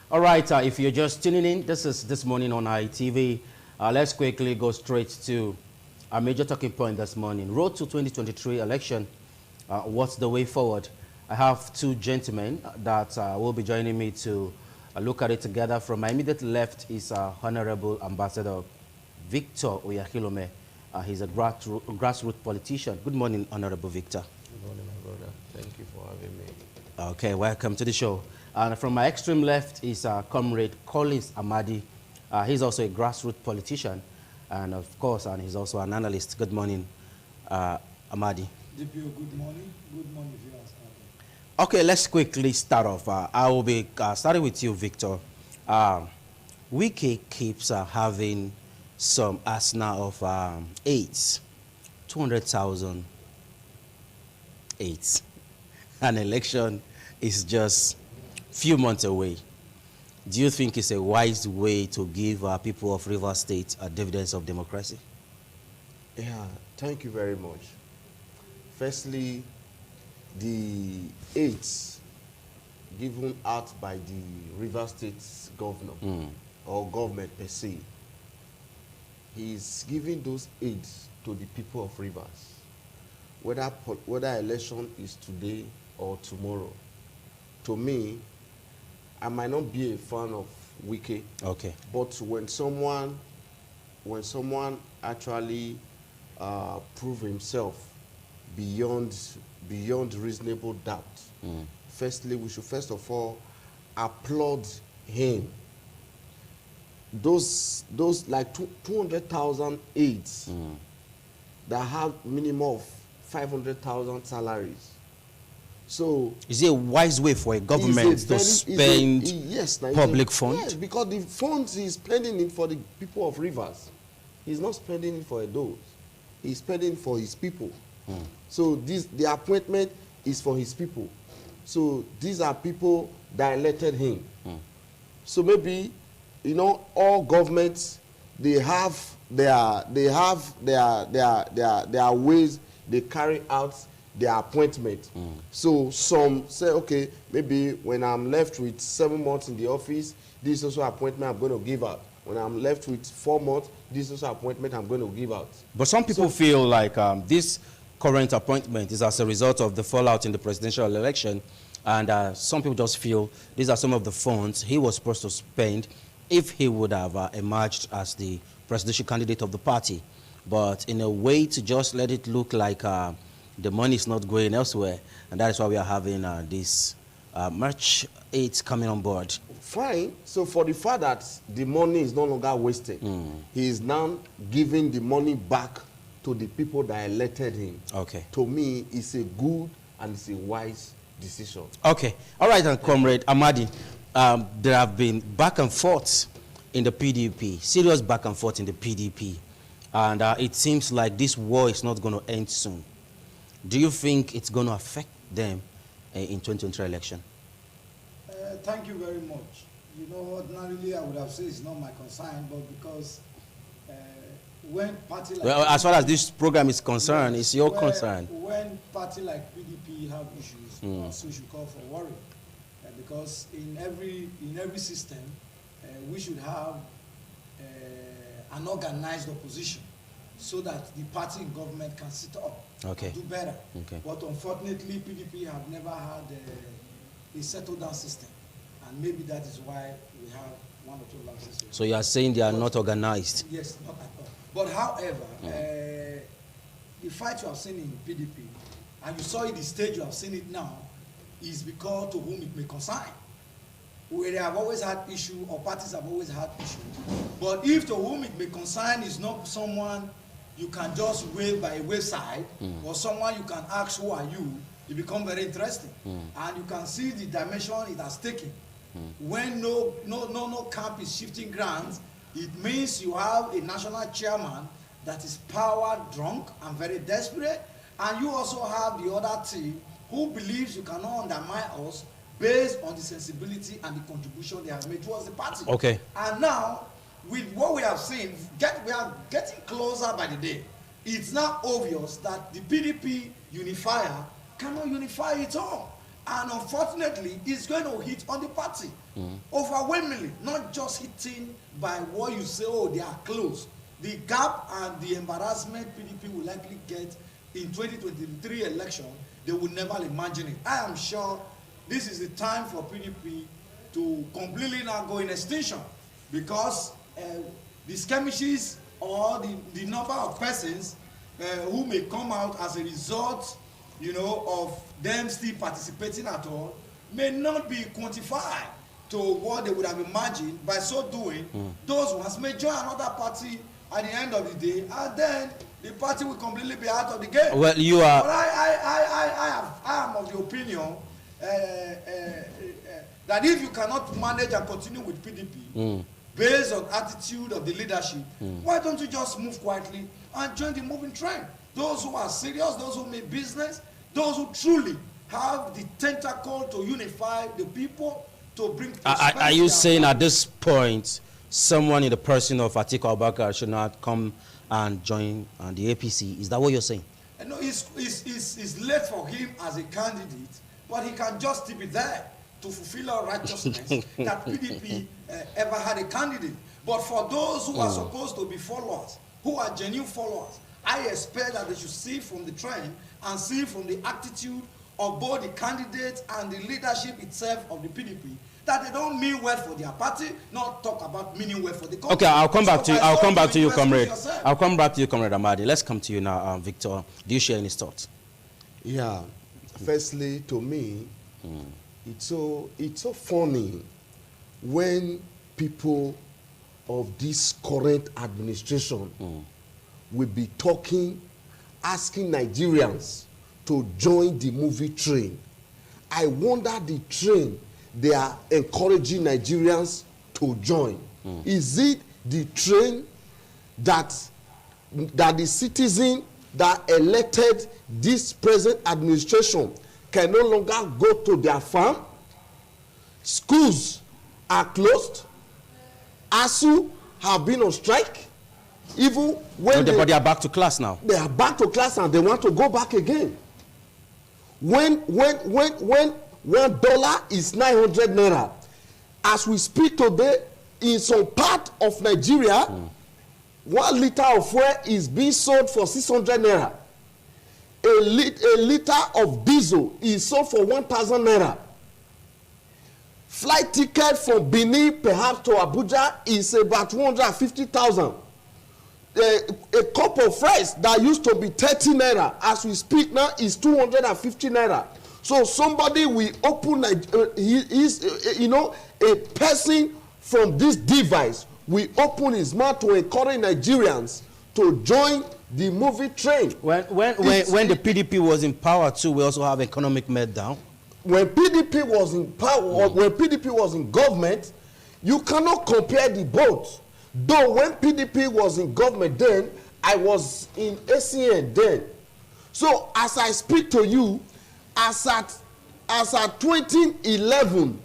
All right, if you're just tuning in, this is This Morning on ITV. Let's quickly go straight to our major talking point this morning. Road to 2023 election, what's the way forward? I have two gentlemen that will be joining me to look at it together. From my immediate left is Honorable Ambassador Victor Oyahilome. He's a grassroots politician. Good morning, Honorable Victor. Good morning, my brother. Thank you for having me. Okay, welcome to the show. And from my extreme left is Comrade Collins Amadi. He's also a grassroots politician, and of course, and he's also an analyst. Good morning, Amadi. DPO, good morning. Good morning, viewers. Okay, let's quickly start off. I will be starting with you, Victor. Wiki keeps having some arsenal of AIDS, 200,000 AIDS. An election is just few months away. Do you think it's a wise way to give people of Rivers State a dividends of democracy? Yeah, thank you very much. Firstly, the aids given out by the Rivers State governor or government per se, he's giving those aids to the people of Rivers, whether election is today or tomorrow. To me, I might not be a fan of Wike. Okay. But when someone actually prove himself beyond reasonable doubt, firstly, we should first of all applaud him. Those like 200,000 aides that have minimum of 500,000 salaries. So is it a wise way for a government to spend public funds? Yes, because the funds he's spending it for the people of Rivers. He's not spending it for those. He's spending for his people. So the appointment is for his people. So these are people that elected him. So maybe, you know, all governments, they have their ways they carry out their appointment. So some say, okay, maybe when I'm left with 7 months in the office, this is also appointment I'm going to give out. When I'm left with 4 months, this is also appointment I'm going to give out. But some people feel like this current appointment is as a result of the fallout in the presidential election, and some people just feel these are some of the funds he was supposed to spend if he would have emerged as the presidential candidate of the party. But in a way to just let it look like the money is not going elsewhere, and that is why we are having this March 8th coming on board. Fine. So for the fact that the money is no longer wasted, he is now giving the money back to the people that elected him. Okay. To me, it's a good and it's a wise decision. Okay. All right, and Comrade Amadi, there have been back and forth in the PDP, serious back and forth in the PDP, and it seems like this war is not going to end soon. Do you think it's going to affect them in 2023 election? Thank you very much. You know, ordinarily I would have said it's not my concern, but because when party like as far as this program is concerned, it's your concern. When party like PDP have issues, so we should call for worry, because in every system we should have an organized opposition, so that the party in government can sit up and do better. But unfortunately, PDP have never had a settled down system, and maybe that is why we have one or two lapses. So you are saying they are not organized? Yes, not at all. But however, the fight you have seen in PDP, and you saw it the stage you have seen it now, is because to whom it may concern. Where they have always had issue, or parties have always had issue. But if to whom it may concern is not someone you can just wave by a wayside, or someone you can ask, who are you, it becomes very interesting. And you can see the dimension it has taken. When no camp is shifting grounds, it means you have a national chairman that is power drunk and very desperate, and you also have the other team who believes you cannot undermine us based on the sensibility and the contribution they have made towards the party. Okay. And now, with what we have seen, we are getting closer by the day. It's now obvious that the PDP unifier cannot unify it all. And unfortunately, it's going to hit on the party. Overwhelmingly, not just hitting by what you say, oh, they are close. The gap and the embarrassment PDP will likely get in 2023 election, they will never imagine it. I am sure this is the time for PDP to completely now go in extinction, because the skirmishes or the number of persons who may come out as a result, you know, of them still participating at all may not be quantified to what they would have imagined. By so doing, those ones may join another party at the end of the day, and then the party will completely be out of the game. Well, you are. But I am of the opinion that if you cannot manage and continue with PDP based on attitude of the leadership, why don't you just move quietly and join the moving train? Those who are serious, those who make business, those who truly have the tentacle to unify the people, to bring. Are you saying at this point, someone in the person of Atiku Abubakar should not come and join the APC? Is that what you're saying? No, it's late for him as a candidate, but he can just be there to fulfill our righteousness that PDP ever had a candidate. But for those who are supposed to be followers, who are genuine followers, I expect that they should see from the trend and see from the attitude of both the candidates and the leadership itself of the PDP that they don't mean well for their party, not talk about meaning well for the country. Okay, I'll come back to you. I'll come back to you, comrade. I'll come back to you, comrade Amadi. Let's come to you now, Victor. Do you share any thoughts? Yeah. Firstly, to me, it's so funny when people of this current administration will be talking, asking Nigerians to join the movie train. I wonder the train they are encouraging Nigerians to join. Is it the train that the citizen that elected this present administration can no longer go to their farm? Schools are closed. ASU have been on strike. Even when but they are back to class now. They are back to class and they want to go back again. When $1 is 900 naira, as we speak today, in some part of Nigeria, 1 liter of fuel is being sold for 600 naira. A liter of diesel is sold for 1,000 naira. Flight ticket from Benin, perhaps to Abuja, is about 250,000. A cup of rice that used to be 30 naira, as we speak now, is 250 naira. So somebody will open, a person from this device will open his mouth to encourage Nigerians to join the movie train. When the PDP was in power too, we also have economic meltdown. When PDP was in power, when PDP was in government, you cannot compare the both. Though when PDP was in government then, I was in ACN then. So as I speak to you, as at 2011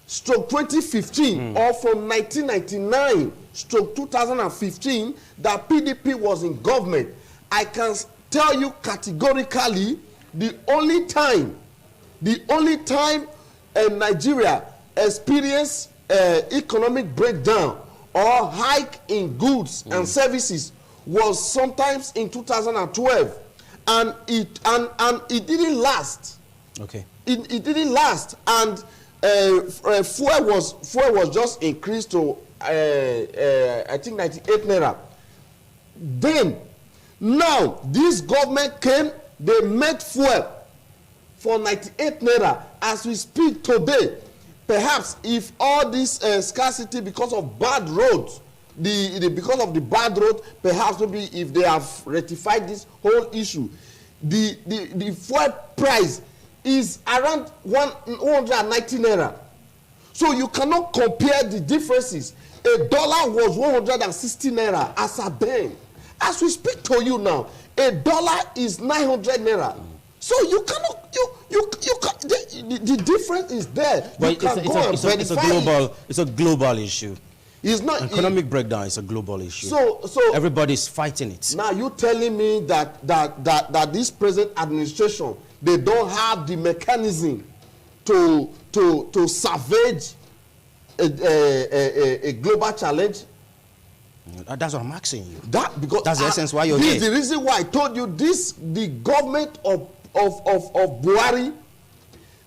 stroke 2015 or from 1999 stroke 2015 that PDP was in government, I can tell you categorically the only time Nigeria experienced economic breakdown or hike in goods and services was sometimes in 2012. And it didn't last. Okay. It didn't last, and fuel was just increased to I think 98 naira. Then, now this government came, they made fuel for 98 naira. As we speak today, perhaps if all this scarcity because of bad roads, because of the bad road, perhaps maybe if they have rectified this whole issue, the fuel price is around 190 naira. So you cannot compare the differences. $1 was 160 naira as a then. As we speak to you now, $1 is 900 naira. So you cannot, the difference is there. But it's a global issue. It's not economic breakdown is a global issue. So everybody's fighting it. Now you telling me that this present administration, they don't have the mechanism to salvage a global challenge? That's what I'm asking you. Because that's the essence why you're this here. is the reason why I told you this. The government of Buhari,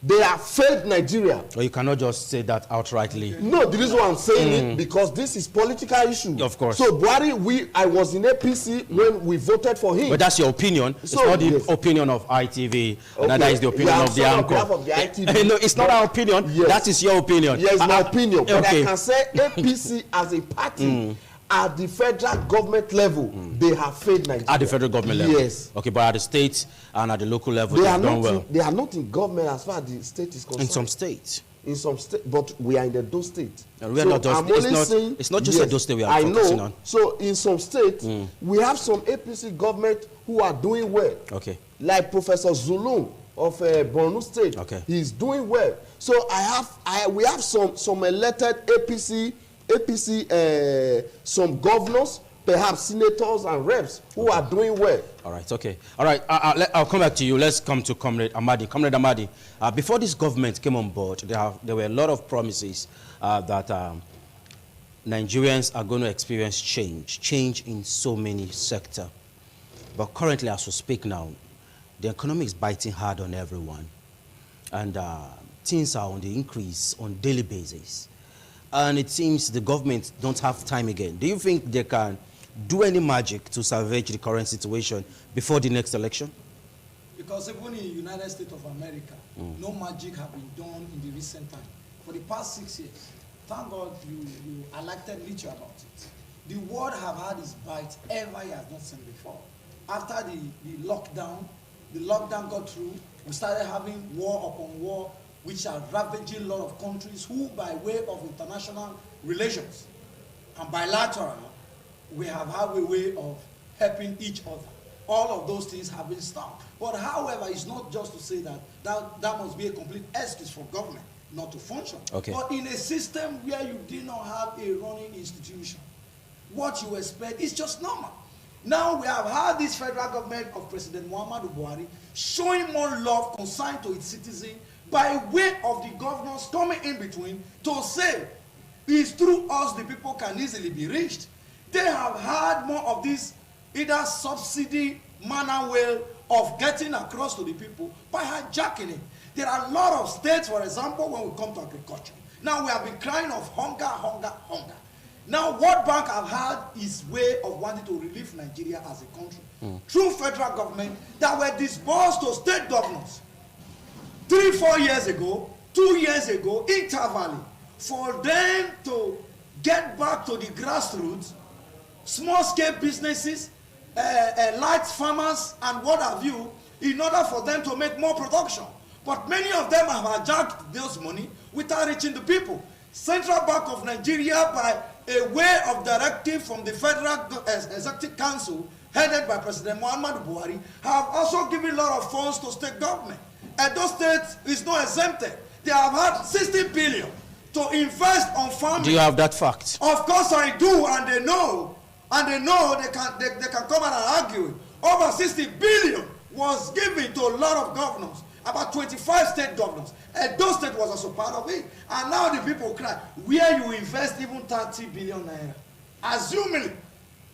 they have failed Nigeria. Or you cannot just say that outrightly. No, the reason why I'm saying it, because this is political issue. Of course. So Buhari, I was in APC when we voted for him. But that's your opinion. It's not the opinion of ITV. Okay. That is the opinion of the anchor. Of the ITV. No, it's not our opinion. Yes. That is your opinion. Yes, my opinion. But okay. I can say APC as a party, at the federal government level, they have failed Nigeria. At the federal government level? Yes. Okay, but at the state and at the local level, they have done well. They are not in government as far as the state is concerned. In some states. In some state, but we are in the Edo state. And we are not just, it's not just Edo state we are focusing on. So in some states, we have some APC government who are doing well. Okay. Like Professor Zulum of Borno State. Okay. He's doing well. So we have some elected APC, some governors, perhaps senators and reps who are doing well. All right, okay. All right, I'll come back to you. Let's come to Comrade Amadi. Comrade Amadi, before this government came on board, there were a lot of promises that Nigerians are going to experience change in so many sectors. But currently, as we speak now, the economy is biting hard on everyone. And things are on the increase on a daily basis. And it seems the government don't have time again. Do you think they can do any magic to salvage the current situation before the next election? Because even in the United States of America, no magic have been done in the recent time. For the past 6 years, thank God you elected little about it. The world have had its bite ever he has not seen before. After the lockdown got through, we started having war upon war, which are ravaging a lot of countries who, by way of international relations and bilateral, we have had a way of helping each other. All of those things have been stopped. But however, it's not just to say that must be a complete excuse for government not to function. Okay. But in a system where you did not have a running institution, what you expect is just normal. Now we have had this federal government of President Muhammadu Buhari showing more love concerned to its citizens by way of the governors coming in between to say it's through us the people can easily be reached. They have had more of this either subsidy manner way of getting across to the people by hijacking it. There are a lot of states, for example, when we come to agriculture. Now we have been crying of hunger. Now World Bank have had its way of wanting to relieve Nigeria as a country through federal government that were disbursed to state governors 3-4 years ago, 2 years ago, intervally, for them to get back to the grassroots, small-scale businesses, light farmers, and what have you, in order for them to make more production. But many of them have hijacked those money without reaching the people. Central Bank of Nigeria, by a way of directive from the Federal Executive Council, headed by President Muhammadu Buhari, have also given a lot of funds to state government. And those states is not exempted. They have had 60 billion to invest on farming. Do you have that fact? Of course I do, and they know. And they know they can come out and argue. Over 60 billion was given to a lot of governors, about 25 state governors. And those states was also part of it. And now the people cry, where you invest even 30 billion naira, assuming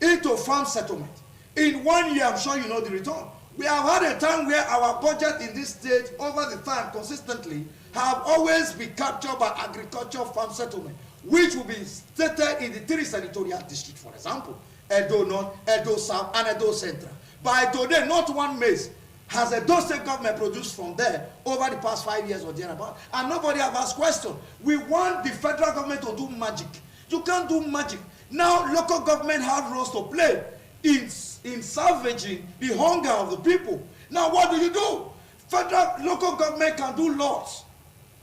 into farm settlement. In 1 year, I'm sure you know the return. We have had a time where our budget in this state over the time consistently have always been captured by agriculture farm settlement, which will be stated in the 3 senatorial districts, for example, Edo North, Edo South, and Edo Central. By today, not one maize has Edo State government produced from there over the past 5 years or thereabout, and nobody have asked question. We want the federal government to do magic. You can't do magic. Now, local government have roles to play in salvaging the hunger of the people. Now, what do? Local government can do lots.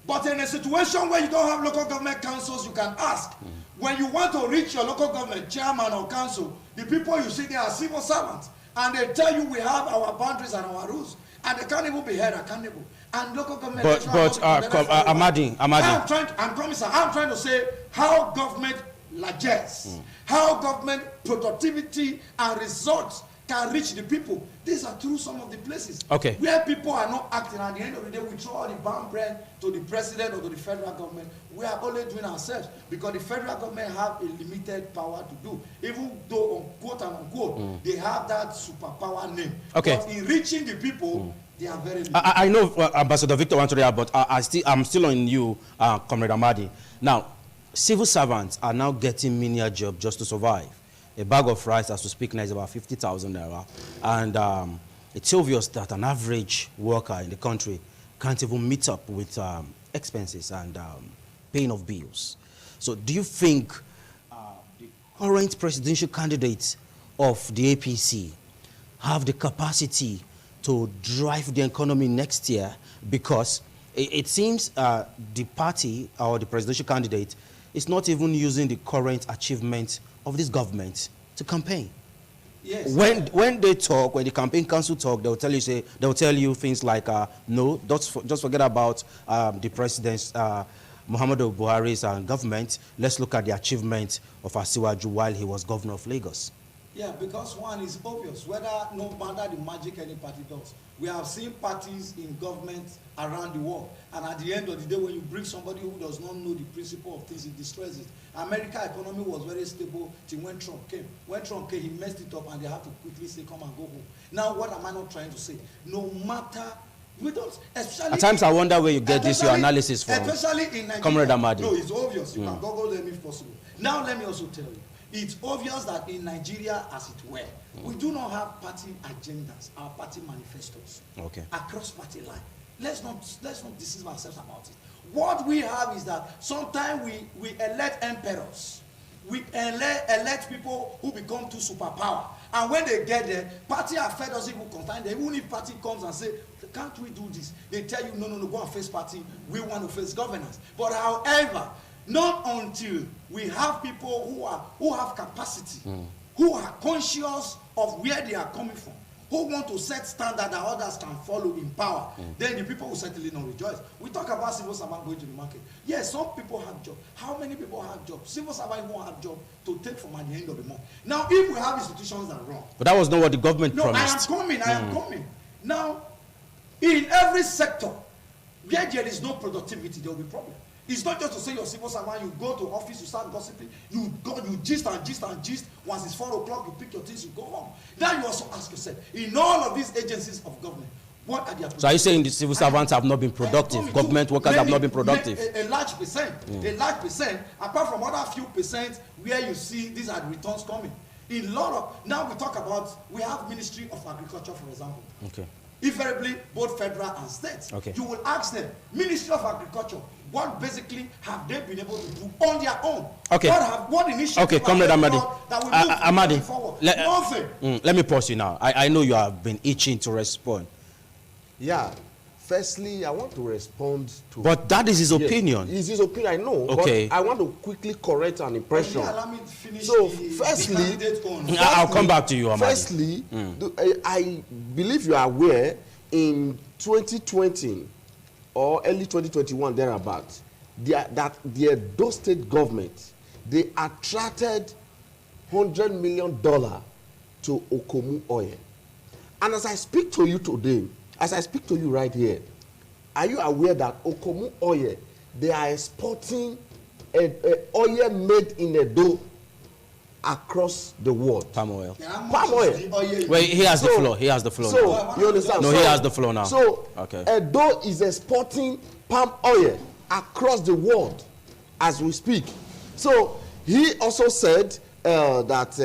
But in a situation where you don't have local government councils, you can ask. When you want to reach your local government chairman or council, the people you see there are civil servants. And they tell you we have our boundaries and our rules. And they can't even be held accountable. And local government... Amadi. I'm trying to say how government largesse, how government productivity and results can reach the people. These are through some of the places where people are not acting. At the end of the day, we throw all the band bread to the president or to the federal government. We are only doing ourselves because the federal government have a limited power to do. Even though, quote and unquote, they have that superpower name. But in reaching the people, they are very limited. I know Ambassador Victor wants to react, but I'm still on you, Comrade Amadi. Now, civil servants are now getting menial jobs just to survive. A bag of rice, as we speak now, is about 50,000 naira. And it's obvious that an average worker in the country can't even meet up with expenses and paying of bills. So do you think the current presidential candidates of the APC have the capacity to drive the economy next year? Because it seems the party or the presidential candidate is not even using the current achievements of this government to campaign. Yes. When they talk, when the campaign council talk, they'll tell you things like, no, just forget about the president's Muhammadu Buhari's government. Let's look at the achievement of Asiwaju while he was governor of Lagos. Yeah, because one is obvious, whether no matter the magic any party does. We have seen parties in government around the world, and at the end of the day, when you bring somebody who does not know the principle of things, it destroys it. America's economy was very stable till when Trump came. When Trump came, he messed it up, and they had to quickly say, come and go home. Now, what am I not trying to say? No matter, we don't, especially... At times, I wonder where you get this, your analysis from. Especially in Nigeria. Comrade Amadi. No, it's obvious. You can Google them if possible. Now, let me also tell you. It's obvious that in Nigeria, as it were, we do not have party agendas, our party manifestos, across party line. Let's not deceive ourselves about it. What we have is that sometimes we elect emperors. We elect people who become too superpower. And when they get there, party affair doesn't even contain them. Even if party comes and say, can't we do this? They tell you, no, go and face party. We want to face governance. But however, not until we have people who have capacity, who are conscious of where they are coming from, who want to set standard that others can follow in power, then the people will certainly not rejoice. We talk about civil servants going to the market. Yes, some people have jobs. How many people have jobs? Civil servants won't have jobs to take from at the end of the month. Now, if we have institutions that are wrong. But that was not what the government promised. I am coming. Now, in every sector, where there is no productivity, there will be problem. It's not just to say you're civil servant, you go to office, you start gossiping, you gist and gist and gist. Once it's 4 o'clock, you pick your things, you go home. Now you also ask yourself, in all of these agencies of government, what are their... So are you saying the civil servants have not been productive? Government workers have not been productive? A large percent. A large percent, apart from other few percent where you see these are the returns coming. In a lot of... Now we talk about, we have Ministry of Agriculture, for example. Invariably, both federal and state. You will ask them, Ministry of Agriculture, what basically have they been able to do on their own? What initiative Comrade Amadi. That will move Amadi, forward? Nothing. Let me pause you now. I know you have been itching to respond. Yeah. Firstly, I want to respond to... But that is his opinion. It's his opinion, I know. But I want to quickly correct an impression. Allow me to finish firstly, I'll come back to you, Amadi. Firstly, I believe you are aware in 2020 or early 2021 thereabouts, that the Edo state government, they attracted $100 million to Okomu oil. And as I speak to you today, as I speak to you right here, are you aware that Okomu oil, they are exporting oil made in Edo across the world? Palm oil. Palm oil. Well, he has the floor. He has the floor so, now. You understand? No, he has the floor now. So, Edo is exporting palm oil across the world as we speak. So, he also said that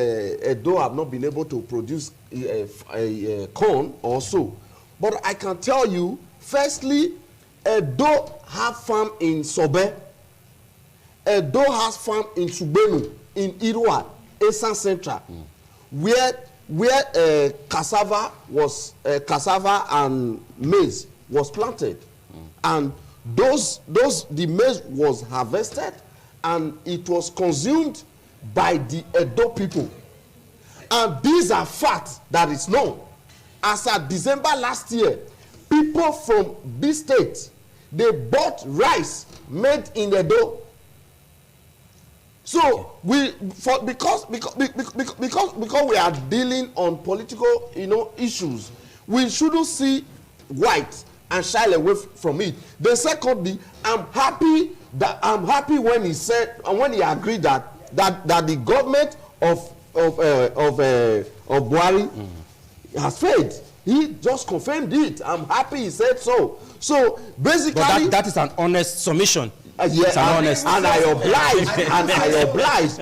Edo have not been able to produce corn also. But I can tell you, firstly, Edo have farm in Sobe. Edo has farm in Subenu, in Irua, Esan Central, where cassava and maize was planted, and the maize was harvested, and it was consumed by the Edo people, and these are facts that is known. As at December last year, people from this state, they bought rice made in Edo. So So because we are dealing on political, issues, we shouldn't see white and shy away from it. Then secondly, I'm happy when he said and when he agreed that the government of Buhari has failed. He just confirmed it. I'm happy he said so. So basically, but that is an honest submission. Yes, and I oblige,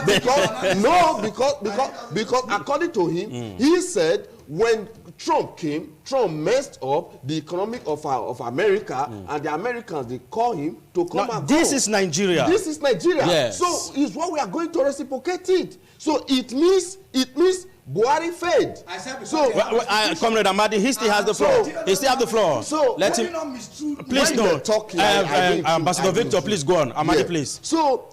because according to him, he said when Trump came, Trump messed up the economic of America, and the Americans, they call him to come and this go. is Nigeria. This is Nigeria. Yes. So is what we are going to reciprocate it. So it means Buhari failed. So, Comrade Amadi, he still has the floor. He still has the floor. So let him. Please no. Ambassador Victor, please go on. Amadi, please. So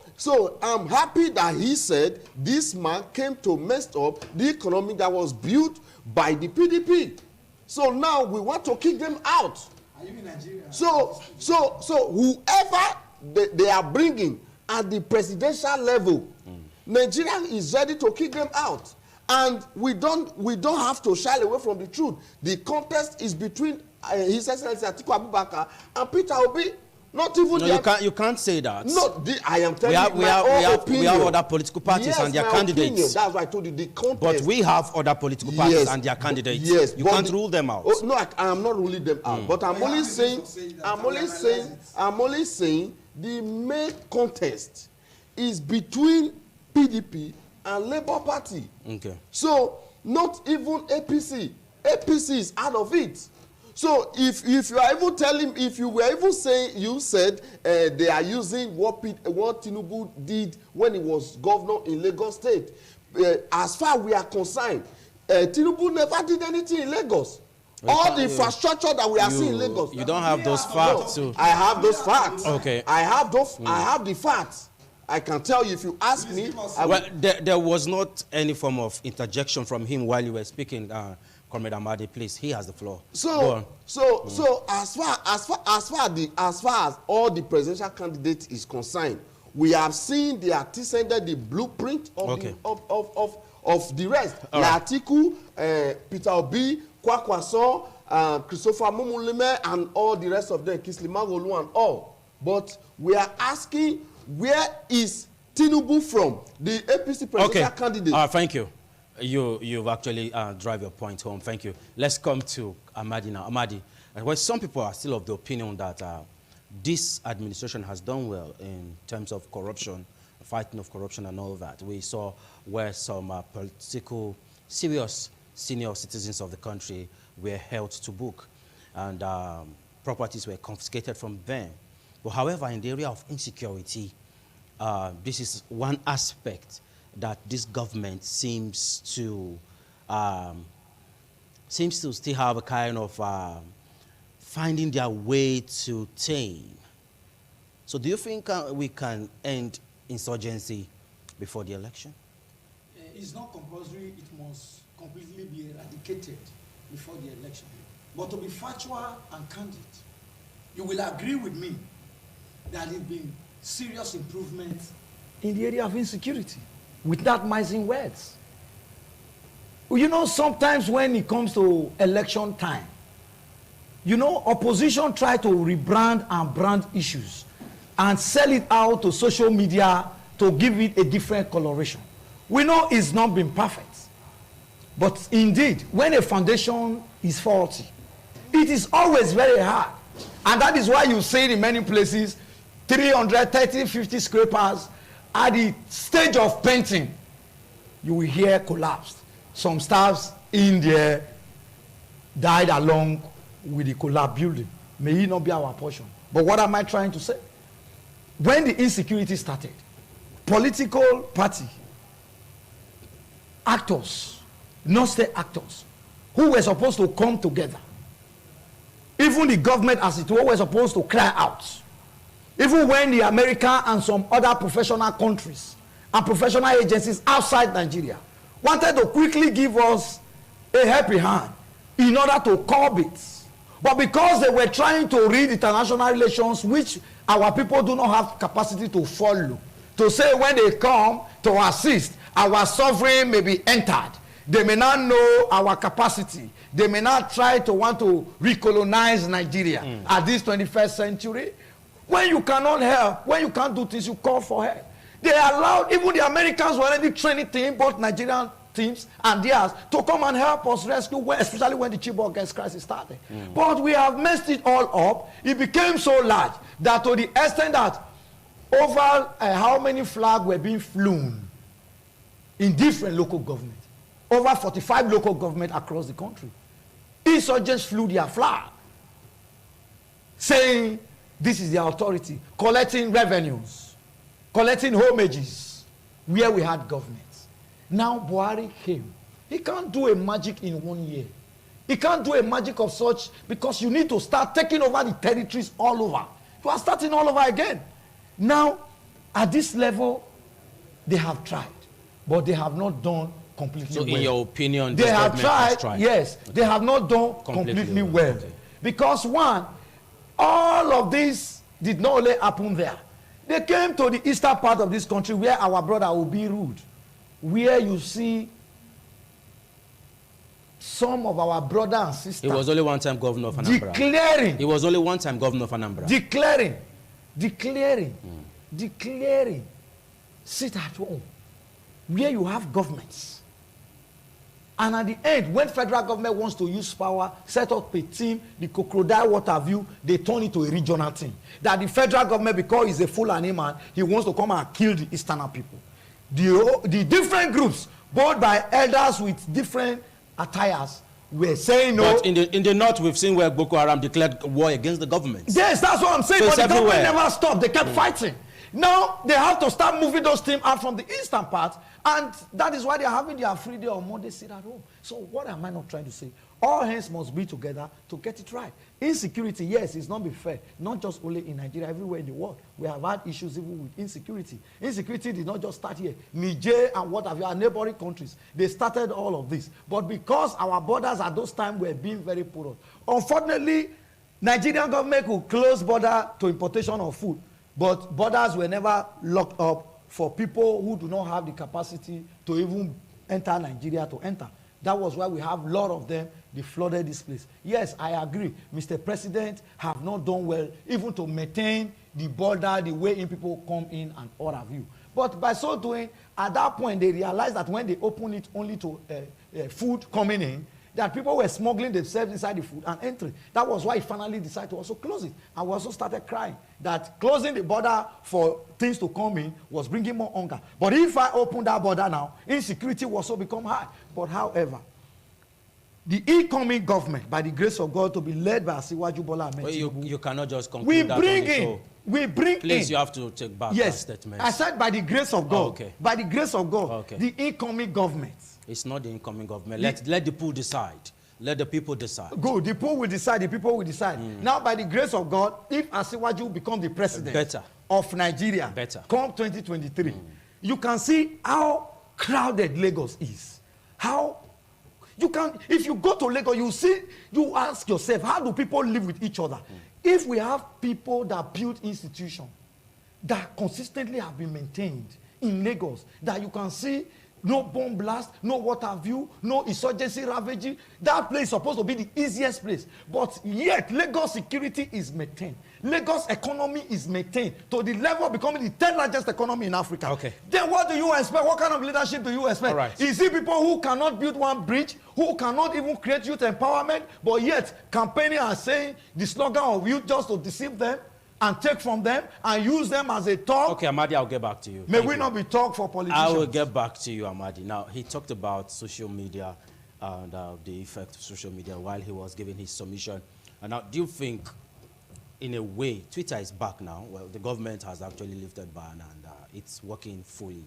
I'm happy that he said this man came to mess up the economy that was built by the PDP. So now we want to kick them out. Are you in Nigeria? So whoever they are bringing at the presidential level, Nigeria is ready to kick them out. And we don't have to shy away from the truth. The contest is between His Excellency Atiku Abubakar and Peter Obi. Not even you can't say that. No, I am telling you my own opinion. We have other political parties and their candidates. Opinion. That's why I told you the contest. But we have other political parties and their candidates. Yes, you can't rule them out. Oh, no, I am not ruling them out. But I'm only saying the main contest is between PDP and Labour Party. Okay. So not even APC. APC is out of it. So if you are even telling, if you were even saying, you said they are using what Tinubu did when he was governor in Lagos State. As far as we are concerned, Tinubu never did anything in Lagos. All the infrastructure that we are seeing in Lagos. You don't have those facts. So. I have those facts. Okay. I have the facts. I can tell you if you ask me. Well, there was not any form of interjection from him while you were speaking. Comrade Amadi, please, he has the floor. So as far as all the presidential candidates is concerned, we have seen the antecedent, the blueprint of the rest. Atiku, Peter Obi, Kwakwaso, Christopher Mumulime, and all the rest of them, Kislimagolu and all. But we are asking, where is Tinubu from? The APC presidential candidate. Thank you. You've actually drive your point home. Thank you. Let's come to Amadi now. Amadi, well, some people are still of the opinion that this administration has done well in terms of corruption, fighting of corruption and all that. We saw where some political, serious senior citizens of the country were held to book and properties were confiscated from them. But however, in the area of insecurity, this is one aspect that this government seems to still have a kind of finding their way to tame. So do you think we can end insurgency before the election? It's not compulsory. It must completely be eradicated before the election. But to be factual and candid, you will agree with me that there has been serious improvement in the area of insecurity. Without mincing words. You know, sometimes when it comes to election time, you know, opposition try to rebrand and brand issues and sell it out to social media to give it a different coloration. We know it's not been perfect. But indeed, when a foundation is faulty, it is always very hard. And that is why you see in many places 330, 50 scrapers. At the stage of painting, you will hear collapsed. Some staffs in there died along with the collapsed building. May it not be our portion. But what am I trying to say? When the insecurity started, political party actors, not state actors, who were supposed to come together, even the government as it were supposed to cry out. Even when the America and some other professional countries and professional agencies outside Nigeria wanted to quickly give us a helping hand in order to curb it. But because they were trying to read international relations, which our people do not have capacity to follow, to say when they come to assist, our sovereign may be entered. They may not know our capacity. They may not try to want to recolonize Nigeria at this 21st century. When you cannot help, when you can't do things, you call for help. They allowed, even the Americans were already training team, both Nigerian teams and theirs, to come and help us rescue, especially when the Chibok gas crisis started. But we have messed it all up. It became so large that to the extent that over how many flags were being flown in different local governments, over 45 local governments across the country. Insurgents flew their flag, saying this is their authority, collecting revenues, collecting homages where we had governments. Now Buhari came. He can't do a magic in 1 year. He can't do a magic of such, because you need to start taking over the territories all over. You are starting all over again. Now, at this level, they have tried, but they have not done completely well. So in your opinion, they have tried, yes, okay. They have not done completely well. Okay. Because one, all of this did not only happen there. They came to the eastern part of this country where our brother will be ruled, where you see some of our brothers and sisters. He was only one-time governor of Anambra. Declaring. He was only one-time governor of Anambra. Declaring. Sit at home, where you have governments. And at the end, when federal government wants to use power, set up a team, the crocodile water view, they turn it to a regional team. That the federal government, because he's a Fulani man, he wants to come and kill the Easterner people. The different groups, both by elders with different attires, were saying no. But in the north, we've seen where Boko Haram declared war against the government. Yes, that's what I'm saying. So but the everywhere. government never stopped. They kept fighting. Now they have to start moving those teams out from the eastern part, and that is why they are having their free day on Monday, sit at home. So what am I not trying to say? All hands must be together to get it right. Insecurity, yes, it's not be fair. Not just only in Nigeria, everywhere in the world. We have had issues even with insecurity. Insecurity did not just start here. Niger and what have you, our neighboring countries, they started all of this. But because our borders at those times were being very porous, unfortunately, Nigerian government could close border to importation of food. But borders were never locked up for people who do not have the capacity to even enter Nigeria to enter. That was why we have a lot of them. They flooded this place. Yes, I agree. Mr. President have not done well even to maintain the border, the way in people come in and all of you. But by so doing, at that point, they realized that when they opened it only to food coming in, that people were smuggling themselves inside the food and entering. That was why he finally decided to also close it. And we also started crying that closing the border for things to come in was bringing more hunger. But if I open that border now, insecurity will also become high. But however, the incoming government, by the grace of God, to be led by Asiwaju Bola Ahmed Tinubu, you cannot just conclude that on the show. We bring Please, in. you have to take back that statement. I said by the grace of God. Oh, okay. By the grace of God, Okay. the incoming government. It's not the incoming government. Let the pool decide. Let the people decide. Good. The pool will decide. The people will decide. Now, by the grace of God, if Asiwaju become the president of Nigeria, come 2023, you can see how crowded Lagos is. How you can, if you go to Lagos, you see, you ask yourself, how do people live with each other? If we have people that build institutions that consistently have been maintained in Lagos, that you can see no bomb blast, no water view, no insurgency ravaging. That place is supposed to be the easiest place. But yet, Lagos security is maintained. Lagos economy is maintained to the level of becoming the 10th largest economy in Africa. Okay. Then what do you expect? What kind of leadership do you expect? All right. Is it people who cannot build one bridge, who cannot even create youth empowerment, but yet campaigning and saying the slogan of youth just to deceive them and take from them and use them as a talk? Okay, Amadi, I'll get back to you. May we not be talk for politicians. I will get back to you, Amadi. Now, he talked about social media and the effect of social media while he was giving his submission. And now, do you think, in a way, Twitter is back now? Well, the government has actually lifted ban and it's working fully.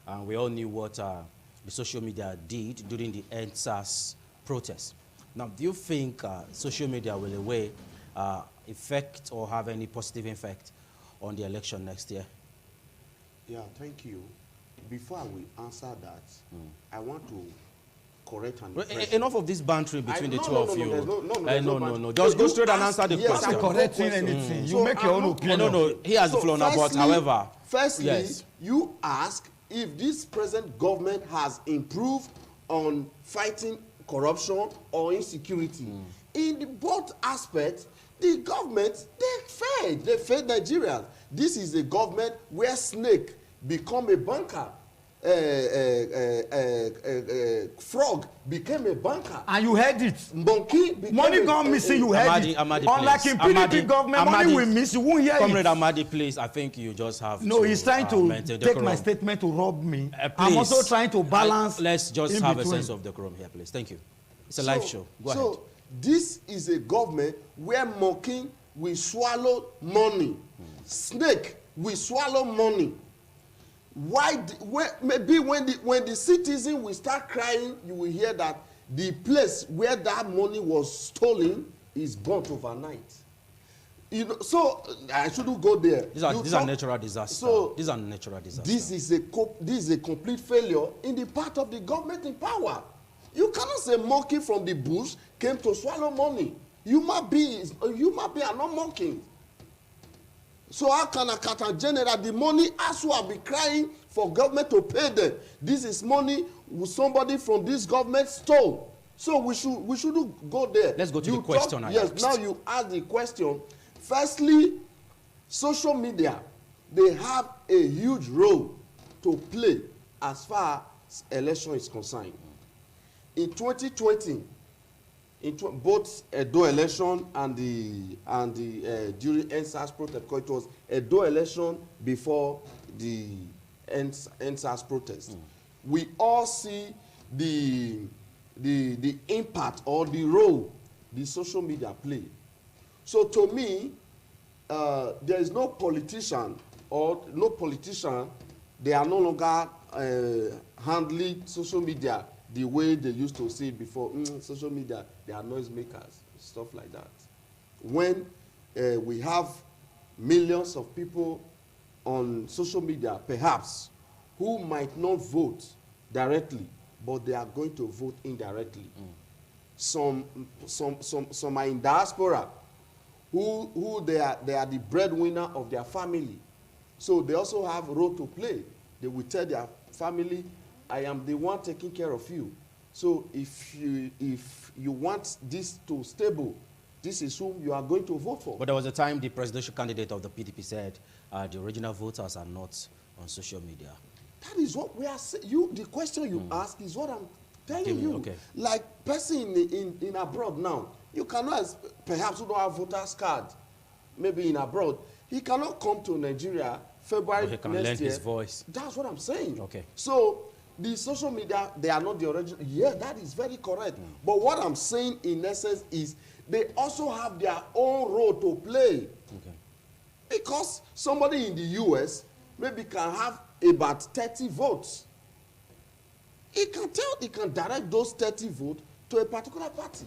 And we all knew what the social media did during the EndSARS protest. Now, do you think social media will, in a way, affect or have any positive effect on the election next year? Yeah, thank you. Before I will answer that, I want to correct and Well, impressive. enough of this banter between the two of you. there's no No. banter. Just So go you straight and ask- answer the yes, question. I'm correcting question. anything. So You make your I'm own not- opinion. No. He has the floor now, but however, Firstly, yes. you ask if this present government has improved on fighting corruption or insecurity. In the both aspects, the government, they failed Nigerians. This is a government where snake become a banker. Frog became a banker. And you heard it. Monkey became Money gone missing, you heard Amadi, it. Amadi, Unlike please. in PDP Amadi, government, money will miss, you won't hear Comrade it. Amadi, please, I think you just have No, to he's trying to maintain take decorum. my statement to rob me. I'm Please. also trying to balance. Let's just in have between. a sense of decorum here, please. Thank you. It's a live show. Go ahead. So this is a government where monkey will swallow money. Snake will swallow money. Maybe when the citizen will start crying, you will hear that the place where that money was stolen is burnt overnight. You know, so I shouldn't go there. These are natural disasters. So these are natural disasters. this is a complete failure in the part of the government in power. You cannot say monkey from the bush came to swallow money. Human beings are not monkeys. So how can a Captain General, the money as well be crying for government to pay them? This is money somebody from this government stole. So we shouldn't go there. Let's go to the question I Yes, asked. now you ask the question. Firstly, social media, they have a huge role to play as far as election is concerned. In 2020, both Edo election and the during NSAS protest, because it was Edo election before the NSAS protest. We all see the impact or the role the social media play. So to me, there is no politician they are no longer handling social media the way they used to see before. Social media, they are noisemakers, stuff like that. When we have millions of people on social media, perhaps, who might not vote directly, but they are going to vote indirectly. Some are in diaspora, who they are the breadwinner of their family. So they also have a role to play. They will tell their family, I am the one taking care of you. So if you want this to stable, this is whom you are going to vote for. But there was a time the presidential candidate of the PDP said the original voters are not on social media. That is what we are saying. The question you ask is what I'm telling you. Okay. Like person in abroad now, you cannot, perhaps who don't have voters card, maybe in abroad, he cannot come to Nigeria February He can next lend year. his voice. That's what I'm saying. Okay. So the social media, they are not the original. Yeah, that is very correct. But what I'm saying in essence is they also have their own role to play. Okay. Because somebody in the US maybe can have about 30 votes. He can direct those 30 votes to a particular party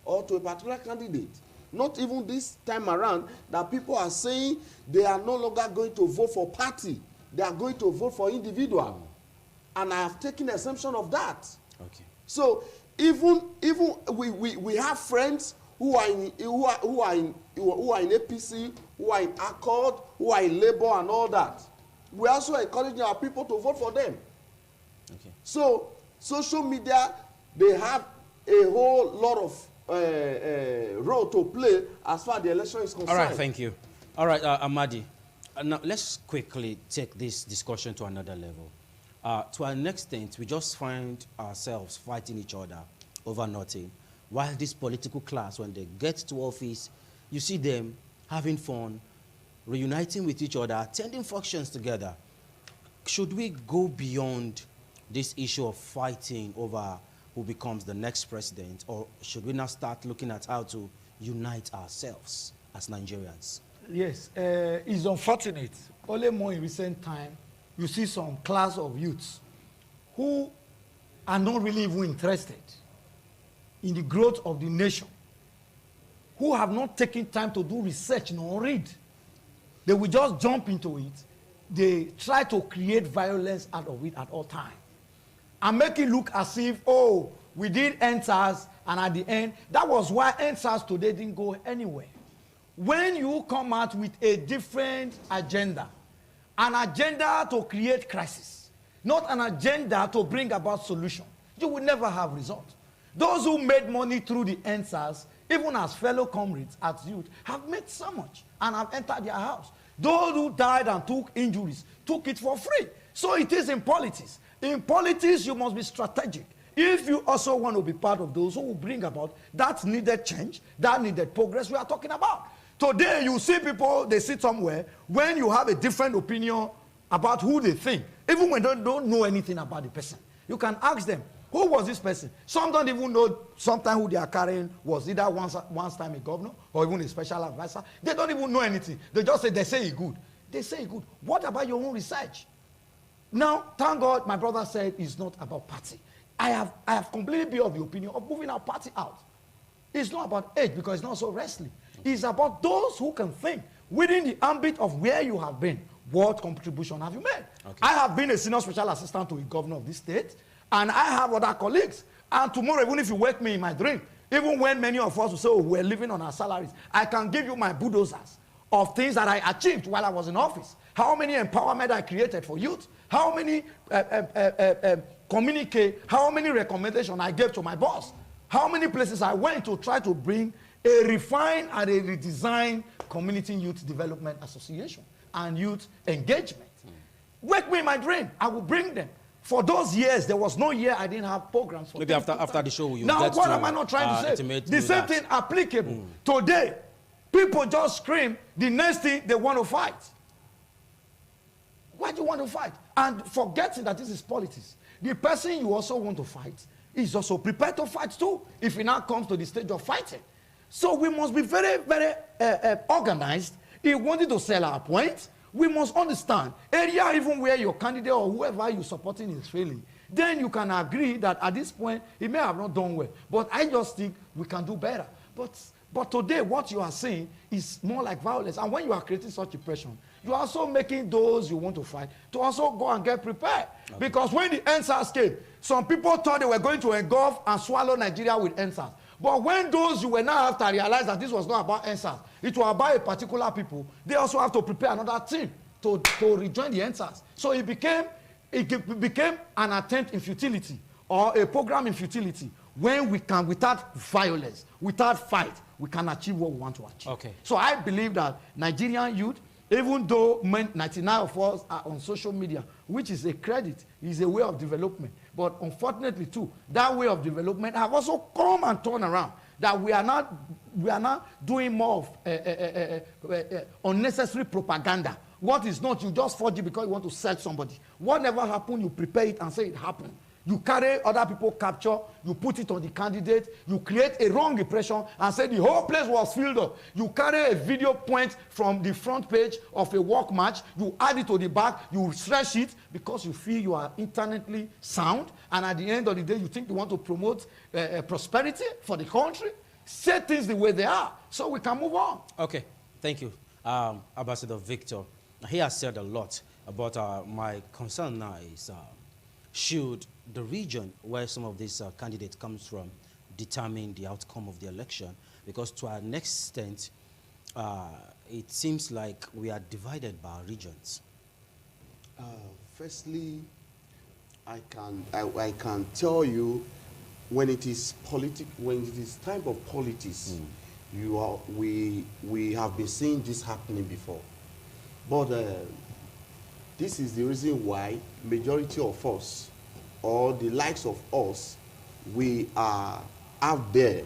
or to a particular candidate. Not even this time around that people are saying they are no longer going to vote for party. They are going to vote for individual. And I have taken exemption of that. Okay. So even we have friends who are in APC, who are in Accord, who are in Labour and all that. We also encouraging our people to vote for them. Okay. So social media, they have a whole lot of role to play as far as the election is concerned. All right, thank you. All right, Amadi, now let's quickly take this discussion to another level. To an extent, we just find ourselves fighting each other over nothing. While this political class, when they get to office, you see them having fun, reuniting with each other, attending functions together. Should we go beyond this issue of fighting over who becomes the next president, or should we now start looking at how to unite ourselves as Nigerians? Yes, it's unfortunate. Only more in recent time, you see some class of youths who are not really even interested in the growth of the nation, who have not taken time to do research nor read. They will just jump into it. They try to create violence out of it at all times and make it look as if, oh, We did NSAS, and at the end, that was why NSAS today didn't go anywhere. When you come out with a different agenda, an agenda to create crisis, not an agenda to bring about solution, you will never have results. Those who made money through the NSAS, even as fellow comrades, as youth, have made so much and have entered their house. Those who died and took injuries took it for free. So it is in politics. In politics, you must be strategic. If you also want to be part of those who will bring about that needed change, that needed progress we are talking about. Today, you see people, they sit somewhere, when you have a different opinion about who they think, even when they don't know anything about the person, you can ask them, who was this person? Some don't even know sometimes who they are carrying was either once time a governor or even a special advisor. They don't even know anything. They just say, they say he's good. They say he's good. What about your own research? Now, thank God, my brother said it's not about party. I have completely been of the opinion of moving our party out. It's not about age because it's not so wrestling. It's about those who can think within the ambit of where you have been. What contribution have you made? Okay. I have been a senior special assistant to a governor of this state, and I have other colleagues. And tomorrow, even if you wake me in my dream, even when many of us will say, oh, we're living on our salaries, I can give you my bulldozers of things that I achieved while I was in office. How many empowerment I created for youth? How many communicate, how many recommendations I gave to my boss? How many places I went to try to bring a refined and a redesigned community youth development association and youth engagement. Wake me in my dream, I will bring them. For those years, there was no year I didn't have programs for. Maybe after the show, you now get what to, am I not trying to say? The same thing applicable. Today, people just scream the next thing they want to fight. Why do you want to fight? And forgetting that this is politics. The person you also want to fight is also prepared to fight too, if it now comes to the stage of fighting. So we must be very, very organized. If we wanted to sell our point, we must understand area even where your candidate or whoever you're supporting is failing. Then you can agree that at this point, he may have not done well. But I just think we can do better. But today, what you are saying is more like violence. And when you are creating such impression, you are also making those you want to fight to also go and get prepared. Okay. Because when the NSAS came, some people thought they were going to engulf and swallow Nigeria with NSAS. But when those you were now have to realize that this was not about NSAS, it was about a particular people, they also have to prepare another team to rejoin the NSAS. So it became an attempt in futility or a program in futility when we can, without violence, without fight, we can achieve what we want to achieve. Okay. So I believe that Nigerian youth, even though 99 of us are on social media, which is a credit, is a way of development. But unfortunately too, that way of development have also come and turned around. That we are not doing more of unnecessary propaganda. What is not, you just forge it because you want to sell somebody. Whatever happened, you prepare it and say it happened. You carry other people capture, you put it on the candidate, you create a wrong impression and say the whole place was filled up. You carry a video point from the front page of a work match, you add it to the back, you stretch it because you feel you are internally sound, and at the end of the day you think you want to promote prosperity for the country. Say things the way they are so we can move on. Okay, thank you. Ambassador Victor, he has said a lot about my concern now is should the region where some of these candidates comes from determine the outcome of the election, because to an extent it seems like we are divided by our regions. Firstly, I can tell you when it is time of politics, we have been seeing this happening before, but this is the reason why majority of us, or the likes of us, we are out there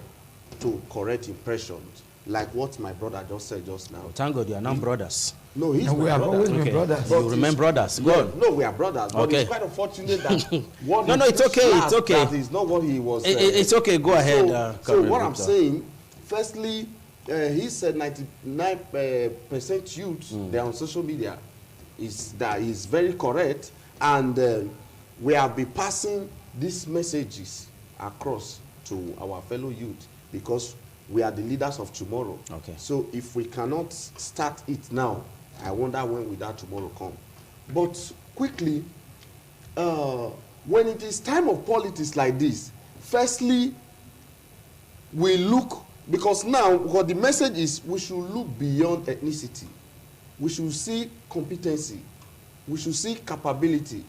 to correct impressions, like what my brother just said just now. Oh, thank God you are now brothers. No, he's we have always been brothers. You remain brothers. Good. No, we are brothers. But it's quite unfortunate that what no, it's okay. It's okay. That is not what he was. It's okay. Go ahead. So what I'm saying, firstly, he said 99% youth they're on social media. Is very correct, and we have been passing these messages across to our fellow youth because we are the leaders of tomorrow. Okay. So if we cannot start it now, I wonder when will that tomorrow come. But quickly, when it is time of politics like this, firstly, we look, because now what the message is, we should look beyond ethnicity. We should see competency. We should see capability.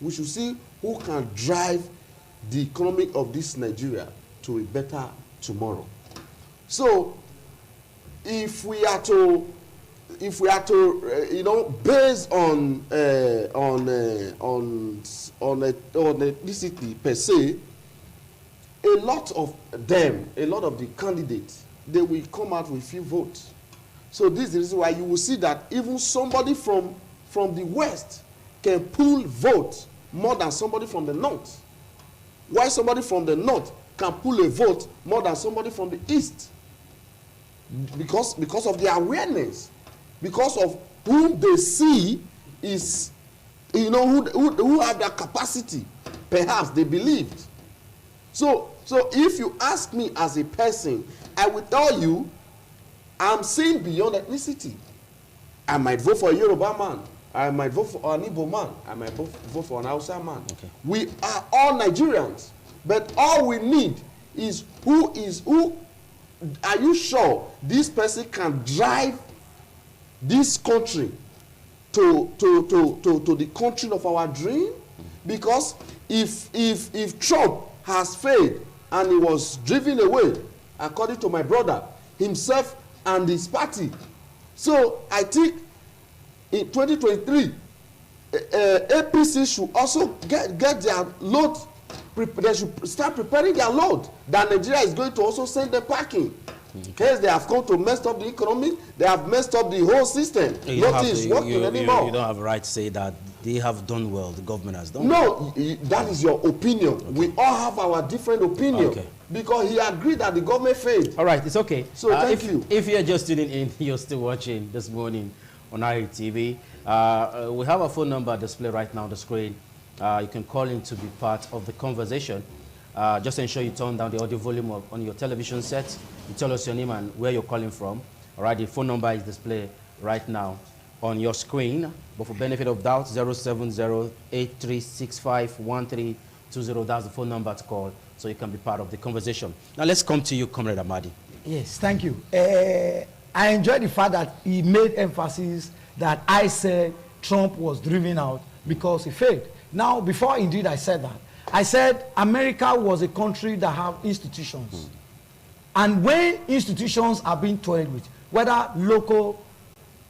We should see who can drive the economy of this Nigeria to a better tomorrow. So, if we are to you know, based on ethnicity per se, a lot of the candidates, they will come out with few votes. So this is the reason why you will see that even somebody from the West can pull votes more than somebody from the North. Why somebody from the North can pull a vote more than somebody from the East? Because of their awareness, because of whom they see is, you know, who have their capacity, perhaps they believed. So if you ask me as a person, I will tell you, I'm seeing beyond ethnicity. I might vote for a Yoruba man. I might vote for an Igbo man. I might vote for an Hausa man. Okay. We are all Nigerians, but all we need is who. Are you sure this person can drive this country to the country of our dream? Because if Trump has failed and he was driven away, according to my brother, himself and his party. So I think in 2023, APC should also get their load. They should start preparing their load that Nigeria is going to also send them packing. Hence, they have come to mess up the economy. They have messed up the whole system. Nothing is working anymore. You don't have a right to say that they have done well. The government has done well. No, that is your opinion. Okay. We all have our different opinion. Okay. Because he agreed that the government failed. All right, it's okay. So thank you. If you're just tuning in, you're still watching this morning on ITV. We have a phone number displayed right now on the screen. You can call in to be part of the conversation. Just ensure you turn down the audio volume on your television set. You tell us your name and where you're calling from. All right, the phone number is displayed right now on your screen. But for benefit of doubt, 070-8365-1320. That's the phone number to call, so you can be part of the conversation. Now let's come to you, Comrade Amadi. Yes, thank you. I enjoy the fact that he made emphasis that I said Trump was driven out because he failed. Now, before indeed I said that, I said America was a country that have institutions. And when institutions are being toyed with, whether local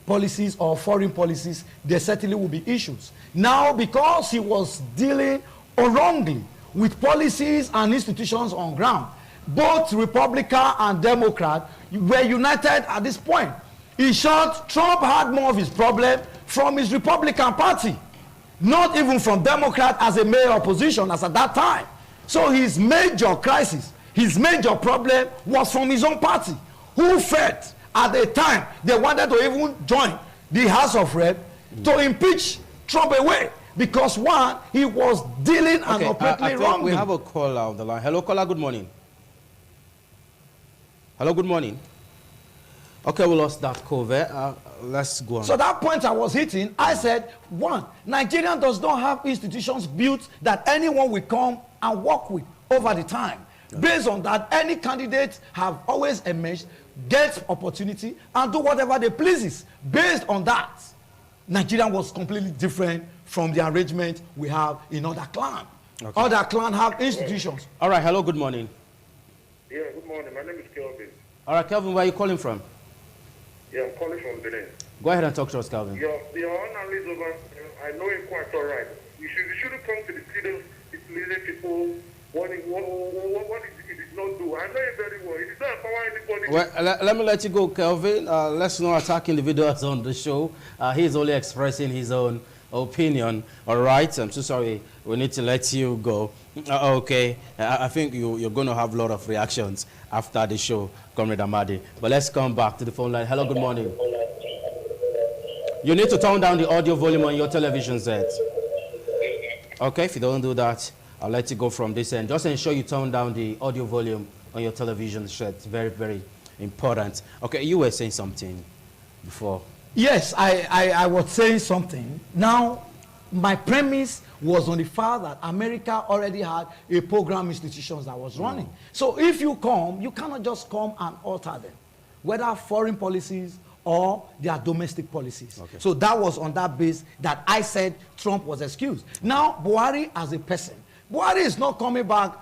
policies or foreign policies, there certainly will be issues. Now, because he was dealing wrongly with policies and institutions on ground, both Republican and Democrat were united at this point. In short, Trump had more of his problem from his Republican Party, not even from Democrat as a main opposition as at that time. So his major crisis, his major problem was from his own party, who felt at the time they wanted to even join the House of Rep to impeach Trump away. Because one, he was dealing and operating wrongly. We have a caller on the line. Hello, caller, good morning. Hello, good morning. Okay, we lost that call there. Let's go on. So that point I was hitting, I said, one, Nigeria does not have institutions built that anyone will come and work with over the time. Okay. Based on that, any candidate have always emerged, get opportunity, and do whatever they pleases. Based on that, Nigeria was completely different from the arrangement we have in other clans. Okay. Other clans have institutions. All right, hello, good morning. Yeah, good morning. My name is Kelvin. All right, Kelvin, where are you calling from? Yeah, I'm calling from Benin. Go ahead and talk to us, Kelvin. Your analysis over, I know him quite all right. You shouldn't come to the leading people what it did not do. I know him very well. It is not empower anybody. Well, let me let you go, Kelvin. Let's not attack individuals on the show. He's only expressing his own opinion. All right, I'm so sorry. We need to let you go. Okay, I think you're going to have a lot of reactions after the show, Comrade Amadi. But let's come back to the phone line. Hello, good morning. You need to turn down the audio volume on your television set. Okay, if you don't do that, I'll let you go from this end. Just ensure you turn down the audio volume on your television set. It's very, very important. Okay, you were saying something before. Yes, I was saying something. Now, my premise was on the fact that America already had a program institutions that was running. So if you come, you cannot just come and alter them, whether foreign policies or their domestic policies. Okay. So that was on that base that I said Trump was excused. Now, Buhari as a person, Buhari is not coming back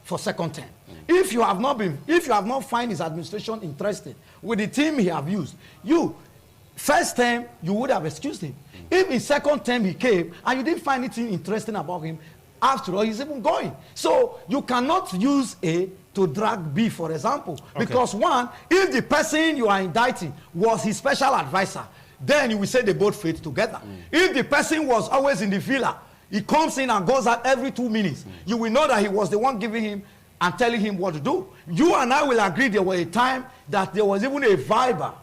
for second term. If you have not find his administration interesting with the team he have used, first term, you would have excused him. If in second term he came and you didn't find anything interesting about him, after all, he's even going. So you cannot use A to drag B, for example. Okay. Because one, if the person you are indicting was his special advisor, then you will say they both fit together. If the person was always in the villa, he comes in and goes out every 2 minutes, you will know that he was the one giving him and telling him what to do. You and I will agree there was a time that there was even a viber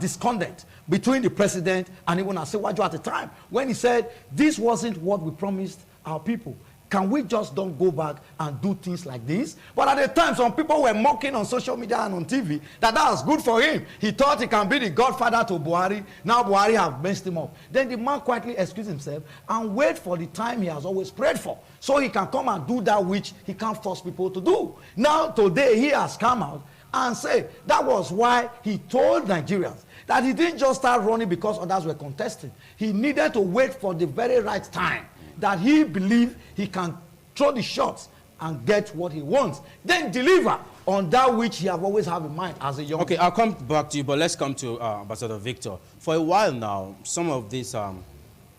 discontent between the president and even Asiwaju at the time when he said, this wasn't what we promised our people. Can we just don't go back and do things like this? But at the time, some people were mocking on social media and on TV that was good for him. He thought he can be the godfather to Buhari. Now Buhari have messed him up. Then the man quietly excused himself and wait for the time he has always prayed for, so he can come and do that which he can't force people to do. Now today he has come out and said that was why he told Nigerians that he didn't just start running because others were contesting. He needed to wait for the very right time that he believed he can throw the shots and get what he wants, then deliver on that which he have always have in mind as a young Okay, I'll come back to you, but let's come to Ambassador Victor. For a while now, some of these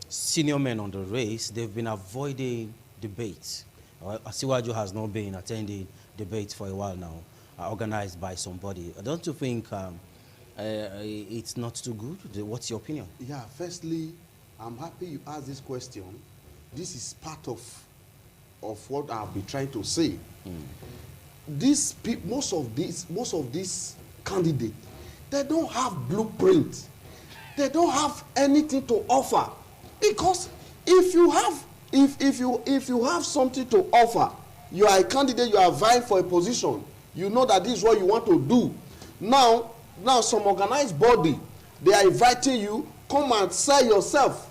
senior men on the race, they've been avoiding debates. Asiwaju has not been attending debates for a while now, organized by somebody. Don't you think it's not too good? What's your opinion? Yeah, firstly, I'm happy you asked this question. This is part of what I'll be trying to say. Most of these candidates, they don't have blueprint. They don't have anything to offer. Because if you have something to offer, you are a candidate, you are vying for a position, you know that this is what you want to do. Now some organized body, they are inviting you, come and sell yourself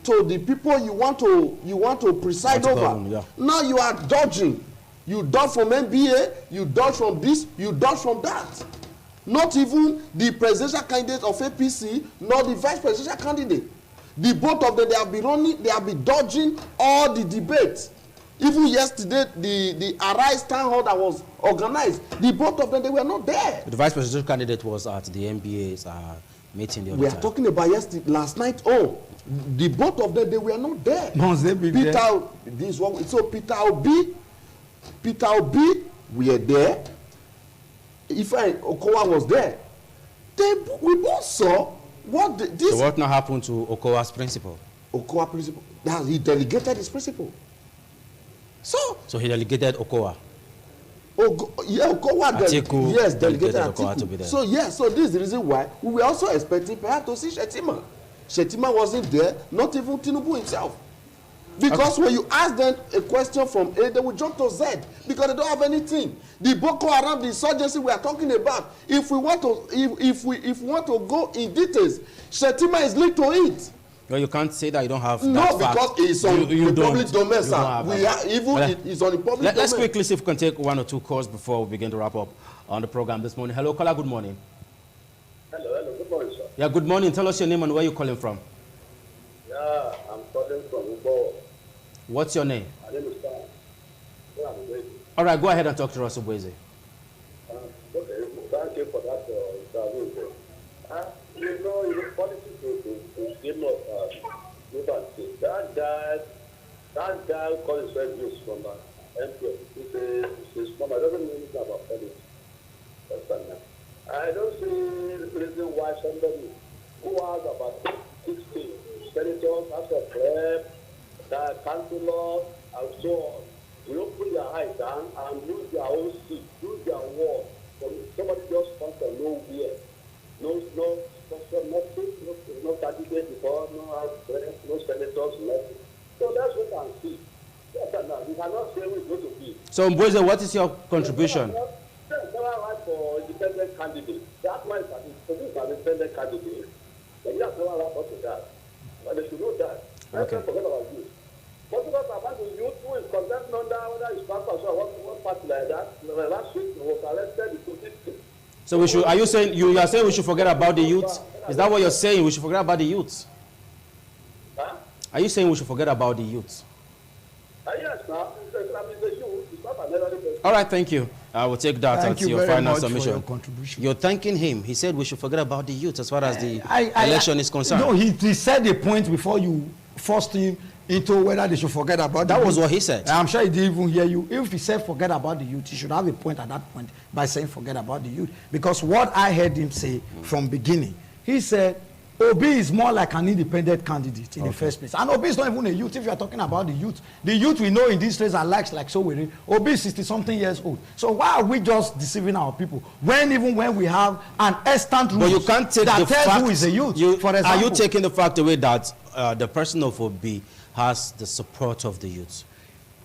to the people you want to preside over. Govern, yeah. Now you are dodging. You dodge from MBA, you dodge from this, you dodge from that. Not even the presidential candidate of APC, nor the vice presidential candidate. The both of them, they have been running, they have been dodging all the debates. Even yesterday, the Arise town hall that was organized, the both of them, they were not there. The vice presidential candidate was at the NBA's meeting the other We are time. talking about yesterday, last night. Oh, the both of them, they were not there. Must they be there? So Peter Obi, we are there. Okowa was there. We both saw what So what now happened to Okowa's principle? Okowa principle. That he delegated his principle. So he delegated Okowa. Okowa Atiku delegated delegated Okowa Atiku. to be there. So this is the reason why we were also expecting perhaps to see Shetima. Shetima wasn't there, not even Tinubu himself. Because when you ask them a question from A, they will jump to Z because they don't have anything. The Boko Haram, the insurgency we are talking about, if we want to go in details, Shetima is linked to it. Well, you can't say that you don't have No, that because fact. it's on the public domain, sir. Well, It's on the public domain. Let's quickly see if we can take one or two calls before we begin to wrap up on the program this morning. Hello, caller, good morning. Hello, good morning, sir. Yeah, good morning. Tell us your name and where you're calling from. Yeah, I'm calling from Ubo. What's your name? My name is Sam. Yeah, I'm waiting. All right, go ahead and talk to us, Obweze. Okay, thank you for that interview. Politics to scheme of that guy called himself Juice from MP. He's from, I don't know anything about politics. I don't see the reason why somebody who has about 60 senators, House of Rep, councillors, and so on, will open their eyes down and lose their own seat, lose their word. Somebody just comes from nowhere. No nothing, no candidate before, no House of Rep, no senators, nothing. So that's what I see. Yes, we cannot say who is going to be. So, Mbweze, what is your contribution? For independent candidate. That one is an independent candidate. They have never right to that. But they should know that. Let's Okay. not forget about youth. What about the youth who is contesting under whether it's pastor or what party like that? Last week, he was arrested in 2016. So we should. Are you saying you are saying we should forget about the youth? Is that what you're saying? We should forget about the youth? Huh? Are you saying we should forget about the youth? Yes, now, it's a youth. It's not an elderly person. All right, thank you. I will take that Thank as you your very final much for submission. your contribution. You're thanking him. He said we should forget about the youth as far as the election is concerned. No, he said the point before you forced him into whether they should forget about That the was youth. what he said. I'm sure he didn't even hear you. If he said forget about the youth, he should have a point at that point by saying forget about the youth. Because what I heard him say from beginning, he said Obi is more like an independent candidate in the first place. And Obi is not even a youth if you are talking about the youth. The youth we know in these days are like Sowore. Obi is 60-something years old. So why are we just deceiving our people? Even when we have an extant rule But you can't take that the tells fact. who is a youth, for Are example. you taking the fact away that the person of Obi has the support of the youth?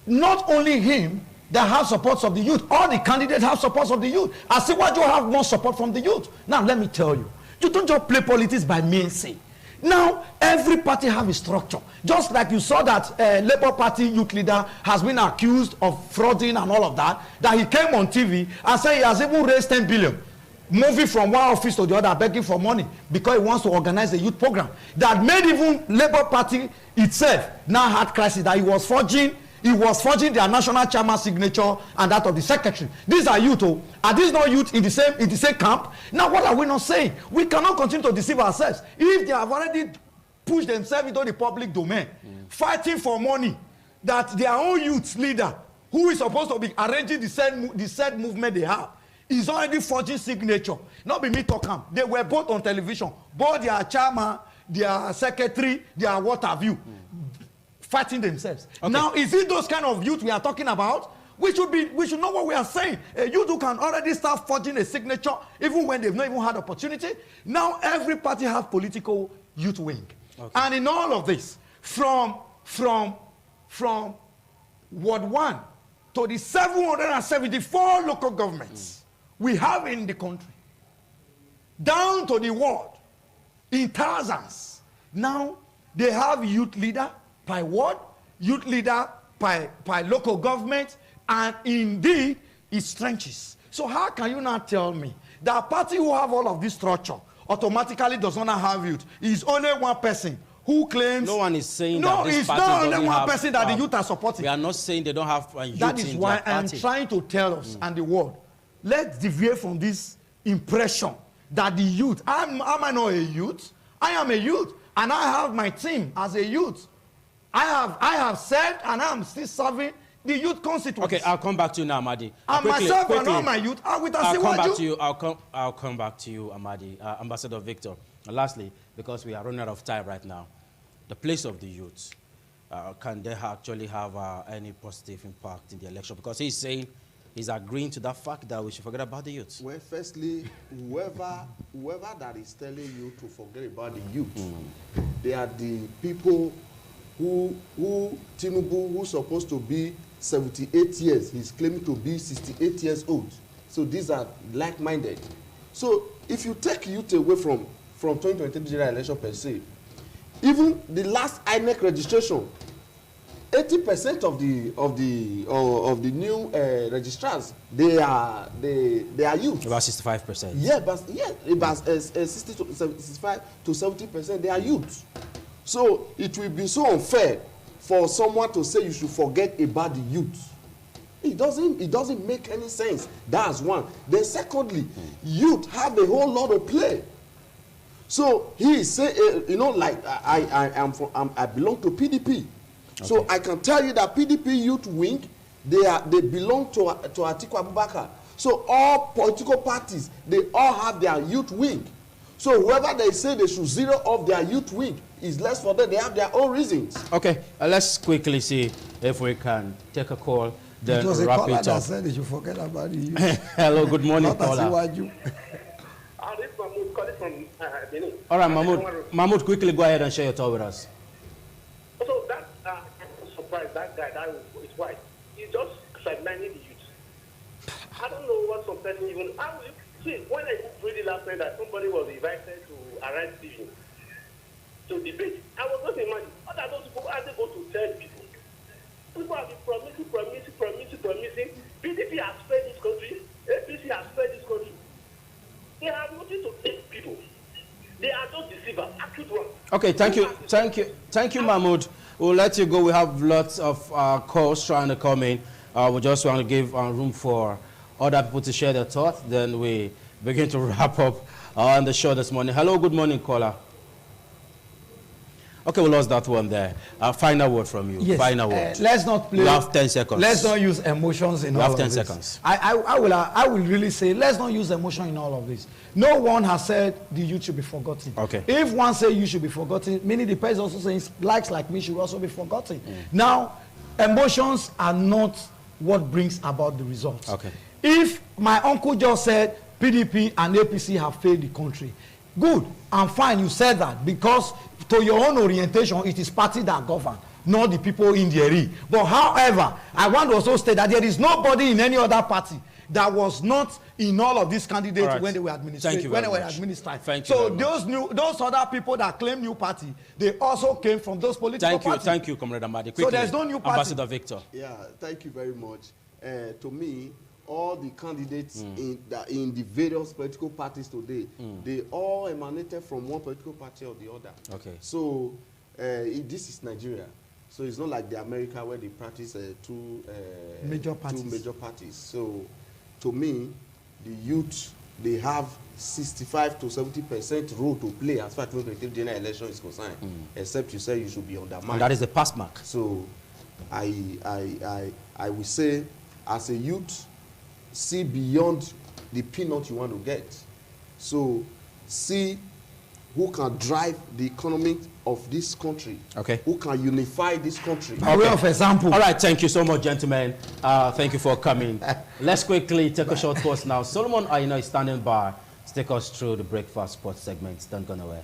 Not only him that has supports of the youth, all the candidates have supports of the youth. Asiwaju have more support from the youth. Now let me tell you, you don't just play politics by me saying. Now every party have a structure. Just like you saw that Labour Party youth leader has been accused of frauding and all of that, that he came on TV and said he has even raised 10 billion. Moving from one office to the other begging for money because he wants to organize a youth program that made even Labour Party itself now had crisis, that he was forging their national chairman signature and that of the secretary. These are youth. Are these not youth in the same camp? Now what are we not saying? We cannot continue to deceive ourselves. If they have already pushed themselves into the public domain, fighting for money, that their own youth leader, who is supposed to be arranging the said movement they have, is already forging signature. Not be me talking. They were both on television. Both their chairman, their secretary, their what have you, fighting themselves. Okay. Now, is it those kind of youth we are talking about? We should know what we are saying. A youth who can already start forging a signature even when they've not even had opportunity. Now, every party has political youth wing. Okay. And in all of this, from Ward 1 to the 774 local governments we have in the country, down to the ward, in thousands. Now, they have youth leader by ward, youth leader by local government, and indeed, it's trenches. So how can you not tell me that party who have all of this structure automatically does not have youth? Is only one person who claims... No one is saying no, that this it's party not only doesn't one have, person that the youth are supporting. We are not saying they don't have youth That is in why their I'm party. trying to tell us and the world, let's deviate from this impression that the youth, am I not a youth? I am a youth, and I have my team as a youth. I have served, and I am still serving the youth constituency. Okay, I'll come back to you now, Amadi. And myself and all my youth are with I'll come back Asiwaju. to you. I'll come back to you, Amadi. Ambassador Victor. And lastly, because we are running out of time right now, the place of the youth, can they actually have any positive impact in the election? Because he's saying he's agreeing to that fact that we should forget about the youth. Well, firstly, whoever that is telling you to forget about the youth, they are the people who Tinubu, who's supposed to be 78 years, he's claiming to be 68 years old. So these are like-minded. So if you take youth away from 2023 general election per se, even the last INEC registration, 80% of the new registrars, they are youth. About 65%. Yeah, but about 60 to 65 to 70%, they are youth. So it will be so unfair for someone to say you should forget about the youth. It doesn't make any sense. That's one. Then secondly, youth have a whole lot of play. So he is saying, like I belong to PDP. Okay. So I can tell you that PDP youth wing, they belong to Atiku Abubakar. So all political parties, they all have their youth wing. So whoever they say they should zero off their youth wing is less for them. They have their own reasons. Okay, let's quickly see if we can take a call. Then It was a wrap caller it that up. said they should forget about the youth. Hello, good morning, Not caller. Asiwaju. This Mahmoud calling from Benin. All right, Mahmoud, quickly go ahead and share your thought with us. So that I'm surprised that guy, that is white. He's just sidelining the youth. I don't know what some person even. See, when I read it last night that somebody was invited to arrive TV, to debate. I was not imagine. What are those people? Why are they going to tell people? People have been promising. PDP has failed this country. APC has failed this country. They have nothing to teach people. They are just deceivers. Acute ones. Okay, thank you, Mahmoud. We'll let you go. We have lots of calls trying to come in. We just want to give room for other people to share their thoughts. Then we begin to wrap up on the show this morning. Hello, good morning, caller. Okay, we lost that one there. Final word from you. Yes. Final word. Let's not play. You have 10 seconds. Let's not use emotions in You all have 10 of this. seconds. I will really say, let's not use emotion in all of this. No one has said the youth should be forgotten. Okay. If one say you should be forgotten, many the person also saying likes like me should also be forgotten. Now, emotions are not what brings about the results. Okay. If my uncle just said PDP and APC have failed the country, good and fine, you said that, because to your own orientation, it is party that govern, not the people in the area. But however, I want to also state that there is nobody in any other party that was not in all of these candidates Right. when they were administrated. When they were administered. Thank you so very those other people that claim new party, they also came from those political parties. Thank you, Comrade Amadi. Quickly, So there's no new party. Ambassador Victor. Yeah, thank you very much. To me, all the candidates in the various political parties today, they all emanated from one political party or the other. Okay. So this is Nigeria. So it's not like the America where they practice two Major parties. Two major parties. So to me, the youth, they have 65 to 70% role to play as far as 2023 general election is concerned. Except you say you should be undermined. And that is the pass mark. So I will say, as a youth, see beyond the peanut you want to get. So see who can drive the economy of this country. Okay. Who can unify this country. By way of example. All right, thank you so much, gentlemen. Thank you for coming. Let's quickly take a short pause now. Solomon Aina is standing by to take us through the breakfast sports segment. Don't go nowhere.